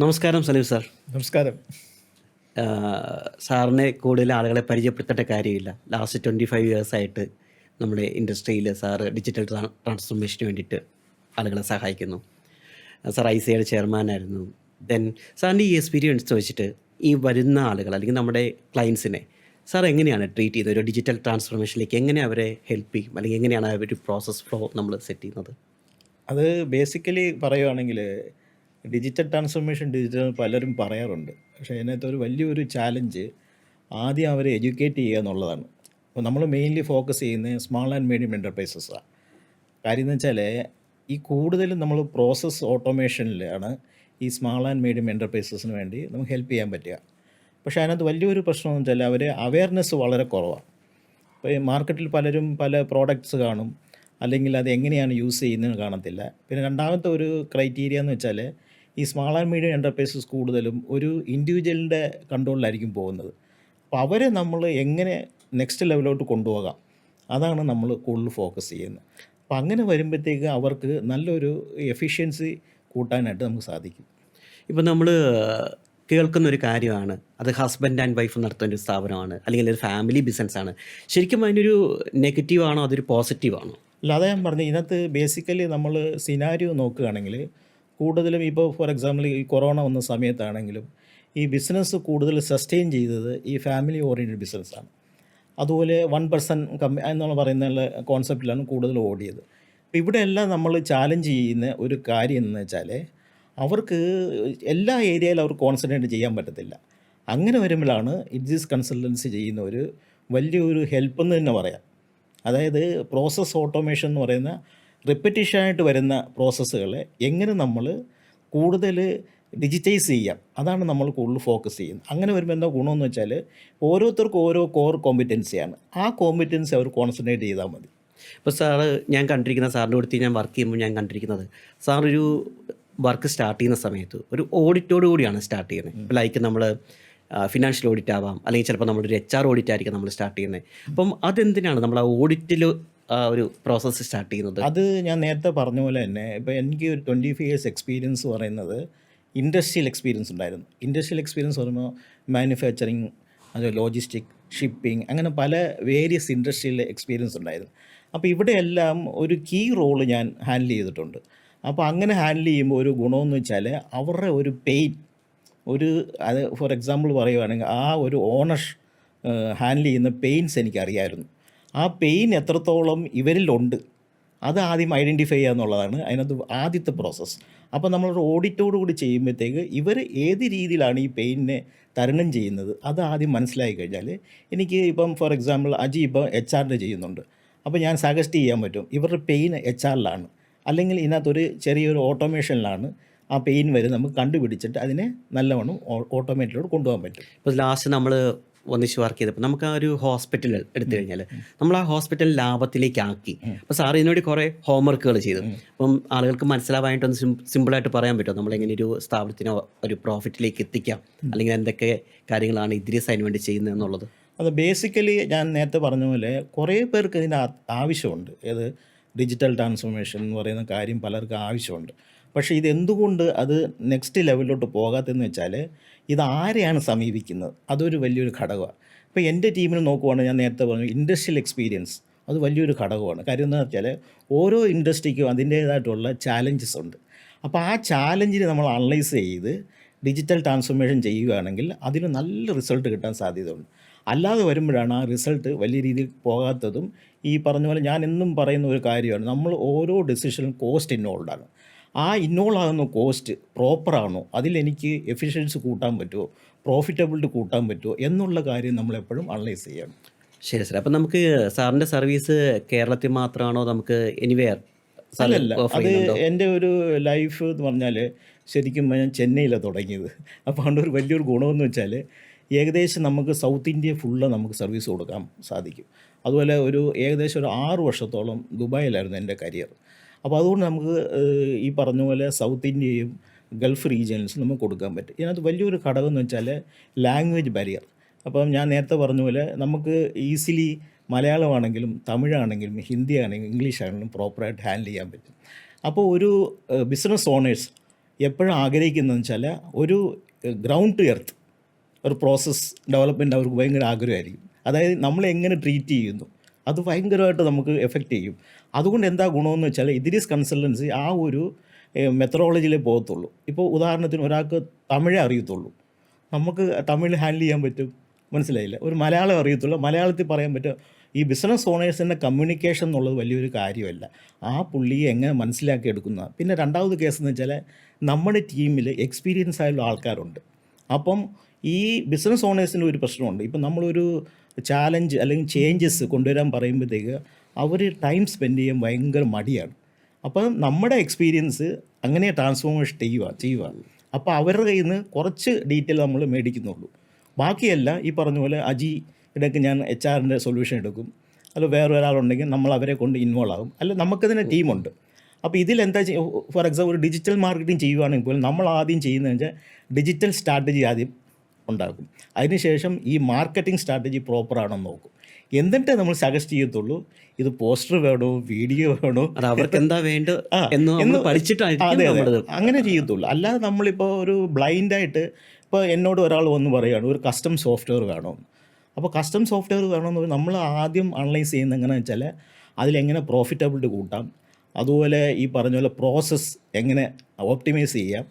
നമസ്കാരം സലീം സാർ. നമസ്കാരം. സാറിനെ കൂടുതൽ ആളുകളെ പരിചയപ്പെടുത്തേണ്ട കാര്യമില്ല. ലാസ്റ്റ് 25 ഇയേഴ്സായിട്ട് നമ്മുടെ ഇൻഡസ്ട്രിയിൽ സാറ് ഡിജിറ്റൽ ട്രാൻസ്ഫോർമേഷന് വേണ്ടിയിട്ട് ആളുകളെ സഹായിക്കുന്നു. സാർ ഐസിഐയുടെ ചെയർമാനായിരുന്നു. ദെൻ സാറിൻ്റെ ഈ എക്സ്പീരിയൻസ് വെച്ചിട്ട് ഈ വരുന്ന ആളുകൾ അല്ലെങ്കിൽ നമ്മുടെ ക്ലയൻസിനെ സാർ എങ്ങനെയാണ് ട്രീറ്റ് ചെയ്യുന്നത്? ഒരു ഡിജിറ്റൽ ട്രാൻസ്ഫോർമേഷനിലേക്ക് എങ്ങനെ അവരെ ഹെൽപ്പ് ചെയ്യും? അല്ലെങ്കിൽ എങ്ങനെയാണ് ആ ഒരു പ്രോസസ് ഫ്ലോ നമ്മൾ സെറ്റ് ചെയ്യുന്നത്? അത് ബേസിക്കലി പറയുവാണെങ്കിൽ ഡിജിറ്റൽ പലരും പറയാറുണ്ട്. പക്ഷേ അതിനകത്ത് ഒരു വലിയൊരു ചാലഞ്ച് ആദ്യം അവരെ എഡ്യൂക്കേറ്റ് ചെയ്യുക എന്നുള്ളതാണ്. അപ്പോൾ നമ്മൾ മെയിൻലി ഫോക്കസ് ചെയ്യുന്നത് സ്മാൾ ആൻഡ് മീഡിയം എൻ്റർപ്രൈസസാണ്. കാര്യം എന്ന് വെച്ചാൽ ഈ കൂടുതലും നമ്മൾ പ്രോസസ്സ് ഓട്ടോമേഷനിലാണ് ഈ സ്മാൾ ആൻഡ് മീഡിയം എൻ്റർപ്രൈസസിന് വേണ്ടി നമുക്ക് ഹെൽപ്പ് ചെയ്യാൻ പറ്റുക. പക്ഷേ അതിനകത്ത് വലിയൊരു പ്രശ്നമെന്ന് വെച്ചാൽ അവരെ അവെയർനെസ് വളരെ കുറവാണ്. ഇപ്പോൾ ഈ മാർക്കറ്റിൽ പലരും പല പ്രോഡക്ട്സ് കാണും, അല്ലെങ്കിൽ അത് എങ്ങനെയാണ് യൂസ് ചെയ്യുന്നതെന്ന് കാണത്തില്ല. പിന്നെ രണ്ടാമത്തെ ഒരു ക്രൈറ്റീരിയ എന്ന് വെച്ചാൽ ഈ സ്മാൾ ആൻഡ് മീഡിയം എൻ്റർപ്രൈസസ് കൂടുതലും ഒരു ഇൻഡിവിജ്വലിൻ്റെ കൺട്രോളിലായിരിക്കും പോകുന്നത്. അപ്പോൾ അവരെ നമ്മൾ എങ്ങനെ നെക്സ്റ്റ് ലെവലിലോട്ട് കൊണ്ടുപോകാം, അതാണ് നമ്മൾ കൂടുതൽ ഫോക്കസ് ചെയ്യുന്നത്. അപ്പോൾ അങ്ങനെ വരുമ്പോഴത്തേക്ക് അവർക്ക് നല്ലൊരു എഫിഷ്യൻസി കൂട്ടാനായിട്ട് നമുക്ക് സാധിക്കും. ഇപ്പം നമ്മൾ കേൾക്കുന്നൊരു കാര്യമാണ്, അത് ഹസ്ബൻഡ് ആൻഡ് വൈഫ് നടത്തുന്ന ഒരു സ്ഥാപനമാണ്, അല്ലെങ്കിൽ ഒരു ഫാമിലി ബിസിനസ്സാണ്. ശരിക്കും അതിനൊരു നെഗറ്റീവാണോ അതൊരു പോസിറ്റീവാണോ? അല്ല, അതാ ഞാൻ പറഞ്ഞത്. ഇതിനകത്ത് ബേസിക്കലി നമ്മൾ സിനാരിയോ നോക്കുകയാണെങ്കിൽ കൂടുതലും ഇപ്പോൾ ഫോർ എക്സാമ്പിൾ ഈ കൊറോണ വന്ന സമയത്താണെങ്കിലും ഈ ബിസിനസ് കൂടുതൽ സസ്റ്റെയിൻ ചെയ്തത് ഈ ഫാമിലി ഓറിയൻറ്റഡ് ബിസിനസ്സാണ്. അതുപോലെ 1% എന്നുള്ള പറയുന്ന കോൺസെപ്റ്റിലാണ് കൂടുതൽ ഓടിയത്. അപ്പോൾ ഇവിടെയെല്ലാം നമ്മൾ ചാലഞ്ച് ചെയ്യുന്ന ഒരു കാര്യം എന്ന് വെച്ചാൽ അവർക്ക് എല്ലാ ഏരിയയിലും അവർക്ക് കോൺസെൻട്രേറ്റ് ചെയ്യാൻ പറ്റത്തില്ല. അങ്ങനെ വരുമ്പോഴാണ് ഇറ്റ്സ് കൺസൾട്ടൻസി ചെയ്യുന്ന ഒരു വലിയൊരു ഹെൽപ്പ് എന്ന് തന്നെ പറയാം. അതായത് പ്രോസസ്സ് ഓട്ടോമേഷൻ എന്ന് പറയുന്ന റിപ്പറ്റീഷനായിട്ട് വരുന്ന പ്രോസസ്സുകളെ എങ്ങനെ നമ്മൾ കൂടുതൽ ഡിജിറ്റൈസ് ചെയ്യാം, അതാണ് നമ്മൾ കൂടുതൽ ഫോക്കസ് ചെയ്യുന്നത്. അങ്ങനെ വരുമ്പോൾ എന്താ ഗുണമെന്ന് വെച്ചാൽ ഓരോരുത്തർക്കും ഓരോ കോർ കോമ്പിറ്റൻസിയാണ്. ആ കോമ്പിറ്റൻസി അവർ കോൺസെൻട്രേറ്റ് ചെയ്താൽ മതി. ഇപ്പോൾ സാറ് ഞാൻ കണ്ടിരിക്കുന്ന സാറിൻ്റെ അടുത്ത് ഞാൻ വർക്ക് ചെയ്യുമ്പോൾ ഞാൻ കണ്ടിരിക്കുന്നത് സാറൊരു വർക്ക് സ്റ്റാർട്ട് ചെയ്യുന്ന സമയത്ത് ഒരു ഓഡിറ്റോട് കൂടിയാണ് സ്റ്റാർട്ട് ചെയ്യുന്നത്. ഇപ്പോൾ ലൈക്ക് നമ്മൾ ഫിനാൻഷ്യൽ ഓഡിറ്റ് ആവാം, അല്ലെങ്കിൽ ചിലപ്പോൾ നമ്മളൊരു HR ഓഡിറ്റ് ആയിരിക്കും നമ്മൾ സ്റ്റാർട്ട് ചെയ്യുന്നത്. അപ്പം അതെന്തിനാണ് നമ്മൾ ആ ഓഡിറ്റിൽ ഒരു പ്രോസസ്സ് സ്റ്റാർട്ട് ചെയ്യുന്നത്? അത് ഞാൻ നേരത്തെ പറഞ്ഞ പോലെ തന്നെ ഇപ്പോൾ എനിക്ക് ഒരു 25 ഇയേഴ്സ് എക്സ്പീരിയൻസ് പറയുന്നത് ഇൻഡസ്ട്രിയൽ എക്സ്പീരിയൻസ് ഉണ്ടായിരുന്നു. ഇൻഡസ്ട്രിയൽ എക്സ്പീരിയൻസ് പറയുമ്പോൾ മാനുഫാക്ചറിങ്, അത് ലോജിസ്റ്റിക്, ഷിപ്പിംഗ്, അങ്ങനെ പല വേരിയസ് ഇൻഡസ്ട്രിയൽ എക്സ്പീരിയൻസ് ഉണ്ടായിരുന്നു. അപ്പോൾ ഇവിടെയെല്ലാം ഒരു കീ റോള് ഞാൻ ഹാൻഡിൽ ചെയ്തിട്ടുണ്ട്. അപ്പോൾ അങ്ങനെ ഹാൻഡിൽ ചെയ്യുമ്പോൾ ഒരു ഗുണമെന്ന് വെച്ചാൽ അവരുടെ ഒരു പെയിൻ, അത് ഫോർ എക്സാമ്പിൾ പറയുകയാണെങ്കിൽ ആ ഒരു ഓണർ ഹാൻഡിൽ ചെയ്യുന്ന പെയിൻസ് എനിക്കറിയായിരുന്നു. ആ പെയിൻ എത്രത്തോളം ഇവരിലുണ്ട് അത് ആദ്യം ഐഡൻറ്റിഫൈ ചെയ്യുക എന്നുള്ളതാണ് അതിനകത്ത് ആദ്യത്തെ പ്രോസസ്സ്. അപ്പോൾ നമ്മളൊരു ഓഡിറ്റോട് കൂടി ചെയ്യുമ്പോഴത്തേക്ക് ഇവർ ഏത് രീതിയിലാണ് ഈ പെയിനിനെ തരണം ചെയ്യുന്നത് അത് ആദ്യം മനസ്സിലായി കഴിഞ്ഞാൽ എനിക്ക് ഇപ്പം ഫോർ എക്സാമ്പിൾ അജി ഇപ്പോൾ HR ചെയ്യുന്നുണ്ട്. അപ്പോൾ ഞാൻ സജസ്റ്റ് ചെയ്യാൻ പറ്റും ഇവരുടെ പെയിൻ HR അല്ലെങ്കിൽ ഇതിനകത്തൊരു ചെറിയൊരു ഓട്ടോമേഷനിലാണ് ആ പെയിൻ വരെ നമുക്ക് കണ്ടുപിടിച്ചിട്ട് അതിനെ നല്ലവണ്ണം ഓട്ടോമേറ്റിലോട്ട് കൊണ്ടുപോകാൻ പറ്റും. ഇപ്പോൾ ലാസ്റ്റ് നമ്മൾ ഒന്നിച്ച് വർക്ക് ചെയ്തപ്പോൾ നമുക്ക് ആ ഒരു ഹോസ്പിറ്റൽ എടുത്തു കഴിഞ്ഞാൽ നമ്മൾ ആ ഹോസ്പിറ്റൽ ലാഭത്തിലേക്ക് ആക്കി. അപ്പോൾ സാർ ഇതിനോട് കുറേ ഹോംവർക്കുകൾ ചെയ്തു. അപ്പം ആളുകൾക്ക് മനസ്സിലാവാനായിട്ടൊന്ന് സിമ്പിളായിട്ട് പറയാൻ പറ്റുമോ നമ്മളെങ്ങനെ ഒരു സ്ഥാപനത്തിനെ ഒരു പ്രോഫിറ്റിലേക്ക് എത്തിക്കാം, അല്ലെങ്കിൽ എന്തൊക്കെ കാര്യങ്ങളാണ് ഇദ്രീസ് അതിന് വേണ്ടി ചെയ്യുന്നത് എന്നുള്ളത്? അത് ബേസിക്കലി ഞാൻ നേരത്തെ പറഞ്ഞ പോലെ കുറേ പേർക്ക് ഇതിന് ആവശ്യമുണ്ട്. ഏത് ഡിജിറ്റൽ ട്രാൻസ്ഫോർമേഷൻ എന്ന് പറയുന്ന കാര്യം പലർക്കും ആവശ്യമുണ്ട്. പക്ഷേ ഇതെന്തുകൊണ്ട് അത് നെക്സ്റ്റ് ലെവലിലോട്ട് പോകാത്തതെന്ന് വെച്ചാൽ ഇത് ആരെയാണ് സമീപിക്കുന്നത്, അതൊരു വലിയൊരു ഘടകമാണ്. ഇപ്പോൾ എൻ്റെ ടീമിന് നോക്കുവാണെങ്കിൽ ഞാൻ നേരത്തെ പറഞ്ഞു ഇൻഡസ്ട്രിയൽ എക്സ്പീരിയൻസ് അത് വലിയൊരു ഘടകമാണ്. കാര്യം എന്താണെന്ന് വെച്ചാൽ ഓരോ ഇൻഡസ്ട്രിക്കും അതിൻ്റേതായിട്ടുള്ള ചാലഞ്ചസ് ഉണ്ട്. അപ്പോൾ ആ ചാലഞ്ചിന് നമ്മൾ അനലൈസ് ചെയ്ത് ഡിജിറ്റൽ ട്രാൻസ്ഫോർമേഷൻ ചെയ്യുകയാണെങ്കിൽ അതിന് നല്ല റിസൾട്ട് കിട്ടാൻ സാധ്യതയുണ്ട്. അല്ലാതെ വരുമ്പോഴാണ് ആ റിസൾട്ട് വലിയ രീതിയിൽ പോകാത്തതും. ഈ പറഞ്ഞ പോലെ ഞാൻ എന്നും പറയുന്ന ഒരു കാര്യമാണ്, നമ്മൾ ഓരോ ഡെസിഷനും കോസ്റ്റ് ഇൻവോൾവാണ്. ആ ഇൻവോൾവ് ആകുന്ന കോസ്റ്റ് പ്രോപ്പറാണോ, അതിലെനിക്ക് എഫിഷ്യൻസി കൂട്ടാൻ പറ്റുമോ, പ്രോഫിറ്റബിലിറ്റി കൂട്ടാൻ പറ്റുമോ എന്നുള്ള കാര്യം നമ്മളെപ്പോഴും അനലൈസ് ചെയ്യണം. ശരി സാർ. അപ്പം നമുക്ക് സാറിൻ്റെ സർവീസ് കേരളത്തിൽ മാത്രമാണോ നമുക്ക് എനിവെയർ അല്ലല്ല, അത് എൻ്റെ ഒരു ലൈഫ് എന്ന് പറഞ്ഞാൽ ശരിക്കും ഞാൻ ചെന്നൈയിലാണ് തുടങ്ങിയത്. അപ്പോൾ അതുകൊണ്ട് ഒരു വലിയൊരു ഗുണമെന്ന് വെച്ചാൽ ഏകദേശം നമുക്ക് സൗത്ത് ഇന്ത്യ ഫുള്ള് നമുക്ക് സർവീസ് കൊടുക്കാൻ സാധിക്കും. അതുപോലെ ഏകദേശം ഒരു 6 വർഷത്തോളം ദുബായിലായിരുന്നു എൻ്റെ കരിയർ. അപ്പോൾ അതുകൊണ്ട് നമുക്ക് ഈ പറഞ്ഞ പോലെ സൗത്ത് ഇന്ത്യയും ഗൾഫ് റീജിയൻസും നമുക്ക് കൊടുക്കാൻ പറ്റും. ഇതിനകത്ത് വലിയൊരു ഘടകം എന്ന് വെച്ചാൽ ലാംഗ്വേജ് ബാരിയർ. അപ്പം ഞാൻ നേരത്തെ പറഞ്ഞ പോലെ നമുക്ക് ഈസിലി മലയാളമാണെങ്കിലും തമിഴാണെങ്കിലും ഹിന്ദി ആണെങ്കിലും ഇംഗ്ലീഷ് ആണെങ്കിലും പ്രോപ്പറായിട്ട് ഹാൻഡിൽ ചെയ്യാൻ പറ്റും. അപ്പോൾ ഒരു ബിസിനസ് ഓണേഴ്സ് എപ്പോഴും ആഗ്രഹിക്കുന്നതെന്ന് വെച്ചാൽ ഒരു ഗ്രൗണ്ട് ടു എർത്ത് ഒരു പ്രോസസ്സ് ഡെവലപ്മെൻറ്റ് അവർക്ക് ഭയങ്കര ആഗ്രഹമായിരിക്കും. അതായത് നമ്മളെ എങ്ങനെ ട്രീറ്റ് ചെയ്യുന്നു അത് ഭയങ്കരമായിട്ട് നമുക്ക് എഫക്റ്റ് ചെയ്യും. അതുകൊണ്ട് എന്താ ഗുണമെന്ന് വെച്ചാൽ ഇതിരീസ് കൺസൾട്ടൻസി ആ ഒരു മെത്തഡോളജിയിലേ പോകത്തുള്ളൂ. ഇപ്പോൾ ഉദാഹരണത്തിന് ഒരാൾക്ക് തമിഴേ അറിയത്തുള്ളൂ, നമുക്ക് തമിഴ് ഹാൻഡിൽ ചെയ്യാൻ പറ്റും, മനസ്സിലായില്ല. ഒരു മലയാളം അറിയത്തുള്ളൂ, മലയാളത്തിൽ പറയാൻ പറ്റും. ഈ ബിസിനസ് ഓണേഴ്സിൻ്റെ കമ്മ്യൂണിക്കേഷൻ എന്നുള്ളത് വലിയൊരു കാര്യമല്ല, ആ പുള്ളിയെ എങ്ങനെ മനസ്സിലാക്കി എടുക്കുന്ന. പിന്നെ രണ്ടാമത് കേസ് എന്ന് വെച്ചാൽ നമ്മുടെ ടീമിൽ എക്സ്പീരിയൻസ് ആയുള്ള ആൾക്കാരുണ്ട്. അപ്പം ഈ ബിസിനസ് ഓണേഴ്സിൻ്റെ ഒരു പ്രശ്നമുണ്ട്. ഇപ്പം നമ്മളൊരു ചാലഞ്ച് അല്ലെങ്കിൽ ചേഞ്ചസ് കൊണ്ടുവരാൻ പറയുമ്പോഴത്തേക്ക് അവർ ടൈം സ്പെൻഡ് ചെയ്യാൻ ഭയങ്കര മടിയാണ്. അപ്പം നമ്മുടെ എക്സ്പീരിയൻസ് അങ്ങനെ ട്രാൻസ്ഫോർമേഷൻ ചെയ്യുക. അപ്പോൾ അവരുടെ കയ്യിൽ നിന്ന് കുറച്ച് ഡീറ്റെയിൽ നമ്മൾ മേടിക്കുന്നുള്ളൂ. ബാക്കിയെല്ലാം ഈ പറഞ്ഞ പോലെ ഇടയ്ക്ക് ഞാൻ HR സൊല്യൂഷൻ എടുക്കും, അല്ല വേറെ ഒരാളുണ്ടെങ്കിൽ നമ്മൾ അവരെ കൊണ്ട് ഇൻവോൾവ് ആകും, അല്ല നമുക്കതിന് ടീമുണ്ട്. അപ്പോൾ ഇതിലെന്താ ഫോർ എക്സാമ്പിൾ ഒരു ഡിജിറ്റൽ മാർക്കറ്റിംഗ് ചെയ്യുകയാണെങ്കിൽ പോലും നമ്മൾ ആദ്യം ചെയ്യുന്നതെന്ന് വെച്ചാൽ ഡിജിറ്റൽ സ്ട്രാറ്റജി ആദ്യം ഉണ്ടാക്കും. അതിനുശേഷം ഈ മാർക്കറ്റിംഗ് സ്ട്രാറ്റജി പ്രോപ്പറാണെന്ന് നോക്കും. എന്നിട്ട് നമ്മൾ സജസ്റ്റ് ചെയ്യത്തുള്ളൂ ഇത് പോസ്റ്റർ വേണോ വീഡിയോ വേണോ, അത് അവർക്ക് എന്താ വേണ്ടത് എന്ന് അതെ അങ്ങനെ ചെയ്യത്തുള്ളൂ. അല്ലാതെ നമ്മളിപ്പോൾ ഒരു ബ്ലൈൻഡായിട്ട് ഇപ്പോൾ എന്നോട് ഒരാൾ വന്ന് പറയുകയാണ് ഒരു കസ്റ്റം സോഫ്റ്റ്വെയർ വേണമെന്ന്. അപ്പോൾ കസ്റ്റം സോഫ്റ്റ്വെയർ വേണമെന്ന് നമ്മൾ ആദ്യം അനലൈസ് ചെയ്യുന്നത് എങ്ങനെയാണെന്ന് വെച്ചാൽ അതിലെങ്ങനെ പ്രോഫിറ്റബിലിറ്റി കൂട്ടാം, അതുപോലെ ഈ പറഞ്ഞ പോലെ പ്രോസസ്സ് എങ്ങനെ ഓപ്റ്റിമൈസ് ചെയ്യാം,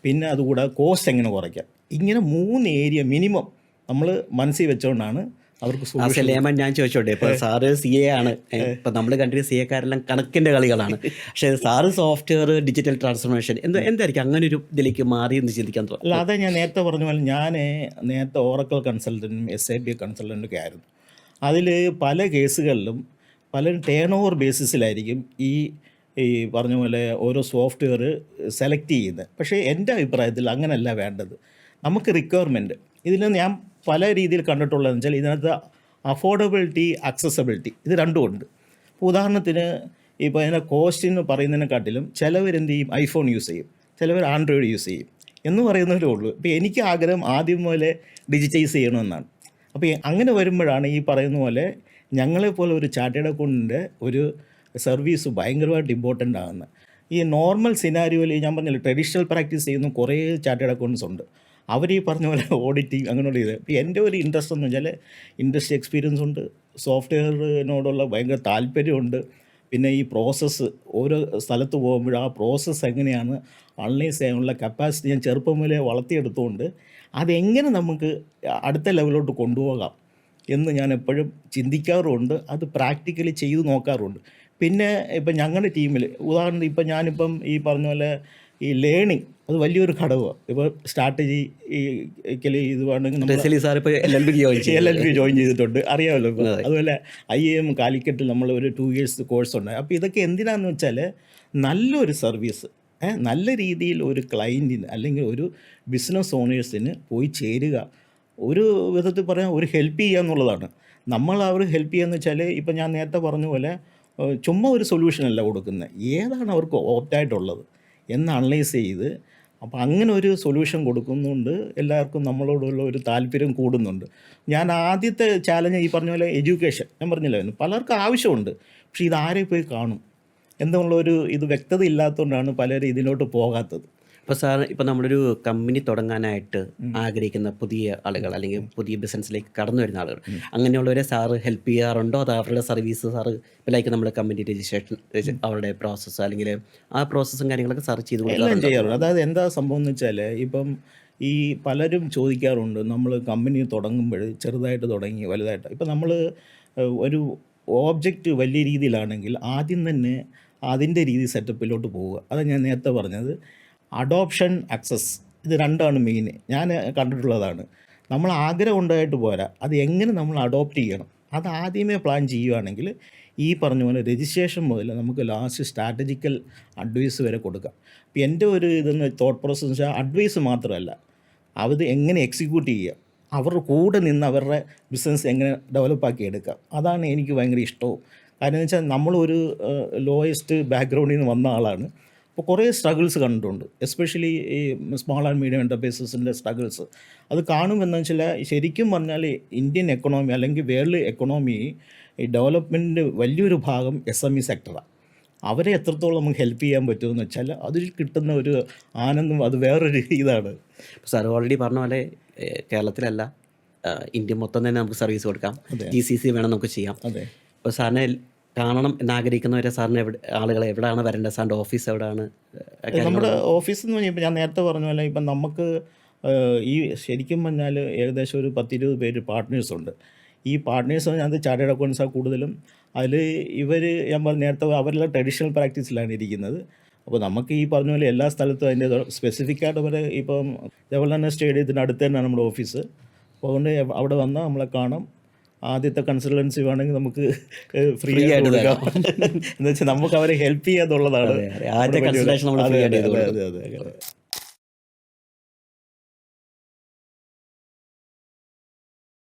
പിന്നെ അതുകൂടാതെ കോസ്റ്റ് എങ്ങനെ കുറയ്ക്കാം. ഇങ്ങനെ 3 ഏരിയ മിനിമം നമ്മൾ മനസ്സിൽ വെച്ചുകൊണ്ടാണ് അവർക്ക് ആസ് എ ലേമൻ ഞാൻ ചോദിച്ചോട്ടെ, ഇപ്പോൾ സാറ് CA ആണ്, ഇപ്പം നമ്മൾ കണ്ടിട്ട് CA-കാരെല്ലാം കണക്കിൻ്റെ കളികളാണ്, പക്ഷേ സാറ് സോഫ്റ്റ്വെയർ ഡിജിറ്റൽ ട്രാൻസ്ഫോർമേഷൻ എന്തായിരിക്കും അങ്ങനെ ഒരു ഇതിലേക്ക് മാറി എന്ന് ചിന്തിക്കാൻ തോന്നുന്നു? അല്ല, അതെ ഞാൻ നേരത്തെ പറഞ്ഞ പോലെ ഞാൻ നേരത്തെ ഓറക്കിൾ കൺസൾട്ടൻറ്റും SAP കൺസൾട്ടൻ്റൊക്കെ ആയിരുന്നു. അതിൽ പല കേസുകളിലും പലരും ടേൺ ഓവർ ബേസിസിലായിരിക്കും ഈ പറഞ്ഞ പോലെ ഓരോ സോഫ്റ്റ്വെയർ സെലക്ട് ചെയ്യുന്നത്. പക്ഷേ എൻ്റെ അഭിപ്രായത്തിൽ അങ്ങനെയല്ല വേണ്ടത്. നമുക്ക് റിക്വയർമെൻറ്റ് ഇതിൽ ഞാൻ പല രീതിയിൽ കണ്ടിട്ടുള്ളതെന്ന് വെച്ചാൽ ഇതിനകത്ത് അഫോർഡബിലിറ്റി, അക്സസബിലിറ്റി ഇത് രണ്ടും ഉണ്ട്. ഉദാഹരണത്തിന് ഇപ്പോൾ അതിൻ്റെ കോസ്റ്റിന് പറയുന്നതിനെക്കാട്ടിലും ചിലവരെന്ത് ചെയ്യും, ഐഫോൺ യൂസ് ചെയ്യും, ചിലവർ ആൻഡ്രോയിഡ് യൂസ് ചെയ്യും എന്ന് പറയുന്നവരേ ഉള്ളൂ. ഇപ്പോൾ എനിക്ക് ആഗ്രഹം ആദ്യം പോലെ ഡിജിറ്റൈസ് ചെയ്യണമെന്നാണ്. അപ്പോൾ അങ്ങനെ വരുമ്പോഴാണ് ഈ പറയുന്ന പോലെ ഞങ്ങളെപ്പോലെ ഒരു ചാർട്ടേഡ് അക്കൗണ്ടിൻ്റെ ഒരു സർവീസ് ഭയങ്കരമായിട്ട് ഇമ്പോർട്ടൻ്റ് ആകുന്നത്. ഈ നോർമൽ സിനാരിയോയിൽ ഞാൻ പറഞ്ഞില്ല ട്രഡീഷണൽ പ്രാക്ടീസ് ചെയ്യുന്ന കുറേ ചാർട്ടേഡ് അക്കൗണ്ട്സ് ഉണ്ട്, അവർ ഈ പറഞ്ഞ പോലെ ഓഡിറ്റിങ് അങ്ങനെയുള്ള ഇത്. ഇപ്പോൾ എൻ്റെ ഒരു ഇൻട്രസ്റ്റ് എന്ന് വെച്ചാൽ ഇൻഡസ്ട്രി എക്സ്പീരിയൻസ് ഉണ്ട്, സോഫ്റ്റ്വെയറിനോടുള്ള ഭയങ്കര താല്പര്യമുണ്ട്, പിന്നെ ഈ പ്രോസസ്സ് ഓരോ സ്ഥലത്ത് പോകുമ്പോൾ ആ പ്രോസസ്സ് എങ്ങനെയാണ് അനലൈസ് ചെയ്യാനുള്ള കപ്പാസിറ്റി ഞാൻ ചെറുപ്പം മുതലേ വളർത്തിയെടുത്തുകൊണ്ട് അതെങ്ങനെ നമുക്ക് അടുത്ത ലെവലിലോട്ട് കൊണ്ടുപോകാം എന്ന് ഞാൻ എപ്പോഴും ചിന്തിക്കാറുമുണ്ട്, അത് പ്രാക്ടിക്കലി ചെയ്തു നോക്കാറുണ്ട്. പിന്നെ ഇപ്പം ഞങ്ങളുടെ ടീമിൽ ഉദാഹരണത്തിന് ഇപ്പം ഞാനിപ്പം ഈ പറഞ്ഞ പോലെ ഈ ലേണിംഗ് അത് വലിയൊരു ഘടകമാണ്. ഇപ്പോൾ സ്ട്രാറ്റജി ഇത് വേണമെങ്കിൽ നമ്മൾ LLB ജോയിൻ ചെയ്തിട്ടുണ്ട്, അറിയാമല്ലോ. ഇപ്പോൾ അതുപോലെ IIM കാലിക്കറ്റിൽ നമ്മൾ ഒരു 2 years കോഴ്സ് ഉണ്ട്. അപ്പോൾ ഇതൊക്കെ എന്തിനാണെന്ന് വെച്ചാൽ നല്ലൊരു സർവീസ് നല്ല രീതിയിൽ ഒരു ക്ലയൻറ്റിന് അല്ലെങ്കിൽ ഒരു ബിസിനസ് ഓണേഴ്സിന് പോയി ചേരുക, ഒരു വിധത്തിൽ പറയാൻ ഒരു ഹെൽപ്പ് ചെയ്യുക എന്നുള്ളതാണ്. നമ്മൾ അവർ ഹെൽപ്പ് ചെയ്യുകയെന്ന് വെച്ചാൽ ഇപ്പം ഞാൻ നേരത്തെ പറഞ്ഞ പോലെ ചുമ്മാ ഒരു സൊല്യൂഷനല്ല കൊടുക്കുന്നത്, ഏതാണ് അവർക്ക് ഓപ്റ്റായിട്ടുള്ളത് എന്ന് അനലൈസ് ചെയ്ത് അപ്പോൾ അങ്ങനെ ഒരു സൊല്യൂഷൻ കൊടുക്കുന്നുണ്ട്. എല്ലാവർക്കും നമ്മളോടുള്ള ഒരു താല്പര്യം കൂടുന്നുണ്ട്. ഞാൻ ആദ്യത്തെ ചാലഞ്ച് ഈ പറഞ്ഞ പോലെ എഡ്യൂക്കേഷൻ ഞാൻ പറഞ്ഞില്ലായിരുന്നു, പലർക്കും ആവശ്യമുണ്ട്, പക്ഷേ ഇതാരെ പോയി കാണും എന്നുള്ളൊരു ഇത് വ്യക്തത ഇല്ലാത്തതുകൊണ്ടാണ് പലരും ഇതിലോട്ട് പോകാത്തത്. ഇപ്പോൾ സാർ ഇപ്പോൾ നമ്മളൊരു കമ്പനി തുടങ്ങാനായിട്ട് ആഗ്രഹിക്കുന്ന പുതിയ ആളുകൾ അല്ലെങ്കിൽ പുതിയ ബിസിനസ്സിലേക്ക് കടന്നു വരുന്ന ആളുകൾ അങ്ങനെയുള്ളവരെ സാറ് ഹെൽപ്പ് ചെയ്യാറുണ്ടോ? അത് അവരുടെ സർവീസ് സാറ് ഇപ്പോൾ ലൈക്ക് നമ്മുടെ കമ്പനി രജിസ്ട്രേഷൻ അവരുടെ പ്രോസസ്സ് അല്ലെങ്കിൽ ആ പ്രോസസ്സും കാര്യങ്ങളൊക്കെ സാർ ചെയ്ത് എല്ലാം ചെയ്യാറുണ്ട്. അതായത് എന്താ സംഭവം എന്ന് വെച്ചാൽ ഇപ്പം ഈ പലരും ചോദിക്കാറുണ്ട്, നമ്മൾ കമ്പനി തുടങ്ങുമ്പോൾ ചെറുതായിട്ട് തുടങ്ങി വലുതായിട്ട്, ഇപ്പം നമ്മൾ ഒരു ഓബ്ജക്റ്റ് വലിയ രീതിയിലാണെങ്കിൽ ആദ്യം തന്നെ അതിൻ്റെ രീതി സെറ്റപ്പിലോട്ട് പോവുക. അതാണ് ഞാൻ നേരത്തെ പറഞ്ഞത്. അഡോപ്ഷൻ, അക്സസ് ഇത് രണ്ടാണ് മെയിൻ ഞാൻ കണ്ടിട്ടുള്ളതാണ്. നമ്മൾ ആഗ്രഹം ഉണ്ടായിട്ട് പോരാ, അത് എങ്ങനെ നമ്മൾ അഡോപ്റ്റ് ചെയ്യണം അത് ആദ്യമേ പ്ലാൻ ചെയ്യുകയാണെങ്കിൽ ഈ പറഞ്ഞ പോലെ രജിസ്ട്രേഷൻ മുതൽ നമുക്ക് ലാസ്റ്റ് സ്ട്രാറ്റജിക്കൽ അഡ്വൈസ് വരെ കൊടുക്കാം. അപ്പോൾ എൻ്റെ ഒരു ഇതെന്ന് തോട്ട് പ്രോസസ് വെച്ചാൽ അഡ്വൈസ് മാത്രമല്ല, അത് എങ്ങനെ എക്സിക്യൂട്ട് ചെയ്യുക, അവരുടെ കൂടെ നിന്ന് അവരുടെ ബിസിനസ് എങ്ങനെ ഡെവലപ്പാക്കി എടുക്കാം, അതാണ് എനിക്ക് ഭയങ്കര ഇഷ്ടവും. കാരണം എന്ന് വെച്ചാൽ നമ്മളൊരു ലോയസ്റ്റ് ബാക്ക്ഗ്രൗണ്ടിൽ നിന്ന് വന്ന ആളാണ്. അപ്പോൾ കുറേ സ്ട്രഗിൾസ് കണ്ടിട്ടുണ്ട്, എസ്പെഷ്യലി ഈ സ്മോൾ ആൻഡ് മീഡിയം എൻ്റർപ്രൈസസിൻ്റെ സ്ട്രഗിൾസ്. അത് കാണുമെന്ന് വെച്ചാൽ ശരിക്കും പറഞ്ഞാൽ ഇന്ത്യൻ എക്കണോമി അല്ലെങ്കിൽ വേൾഡ് എക്കണോമി ഈ ഡെവലപ്മെൻറ്റിൻ്റെ വലിയൊരു ഭാഗം SME സെക്ടറാണ്. അവരെ എത്രത്തോളം നമുക്ക് ഹെൽപ്പ് ചെയ്യാൻ പറ്റുമെന്ന് വെച്ചാൽ അതിൽ കിട്ടുന്ന ഒരു ആനന്ദം അത് വേറൊരു ഇതാണ്. സാർ ഓൾറെഡി പറഞ്ഞ പോലെ കേരളത്തിലല്ല, ഇന്ത്യ മൊത്തം തന്നെ നമുക്ക് സർവീസ് കൊടുക്കാം. GCC വേണം നമുക്ക് ചെയ്യാം. അതെ. അപ്പോൾ സാറിനെ കാണണം എന്നാഗ്രഹിക്കുന്നവരെ സാറിന് ആളുകളെ എവിടെയാണ് വരേണ്ടത്? സാറിൻ്റെ ഓഫീസ് എവിടെയാണ്? നമ്മുടെ ഓഫീസ് എന്ന് പറഞ്ഞാൽ ഇപ്പം ഞാൻ നേരത്തെ പറഞ്ഞ പോലെ ഇപ്പം നമുക്ക് ഈ ശരിക്കും പറഞ്ഞാൽ ഏകദേശം ഒരു 10-20 പേര് പാർട്ട്നേഴ്സുണ്ട്. ഈ പാർട്ട്നേഴ്സ് അത് ചാർട്ടേഡ് അക്കൗണ്ട്സാണ് കൂടുതലും. അതിൽ ഇവർ ഞാൻ പറഞ്ഞ നേരത്തെ അവരെല്ലാം ട്രഡീഷണൽ പ്രാക്ടീസിലാണ് ഇരിക്കുന്നത്. അപ്പോൾ നമുക്ക് ഈ പറഞ്ഞ പോലെ എല്ലാ സ്ഥലത്തും അതിൻ്റെ സ്പെസിഫിക് ആയിട്ട് വരെ ഇപ്പം ജവഹർലാൽ സ്റ്റേഡിയത്തിൻ്റെ അടുത്ത് തന്നെയാണ് നമ്മുടെ ഓഫീസ്. അപ്പോൾ അതുകൊണ്ട് അവിടെ വന്നാൽ നമ്മളെ കാണാം. ആദ്യത്തെ കൺസൾട്ടൻസി വേണമെങ്കിൽ നമുക്ക് ഫ്രീ ആയിട്ട് കൊടുക്കാം. എന്ന് വെച്ചാൽ നമുക്ക് അവരെ ഹെൽപ്പ് ചെയ്യാന്നുള്ളതാണ്. ആദ്യത്തെ കൺസൾട്ടേഷൻ നമ്മൾ ഫ്രീ ആയിട്ട് ചെയ്ത് കൊടുക്കും. അതെ.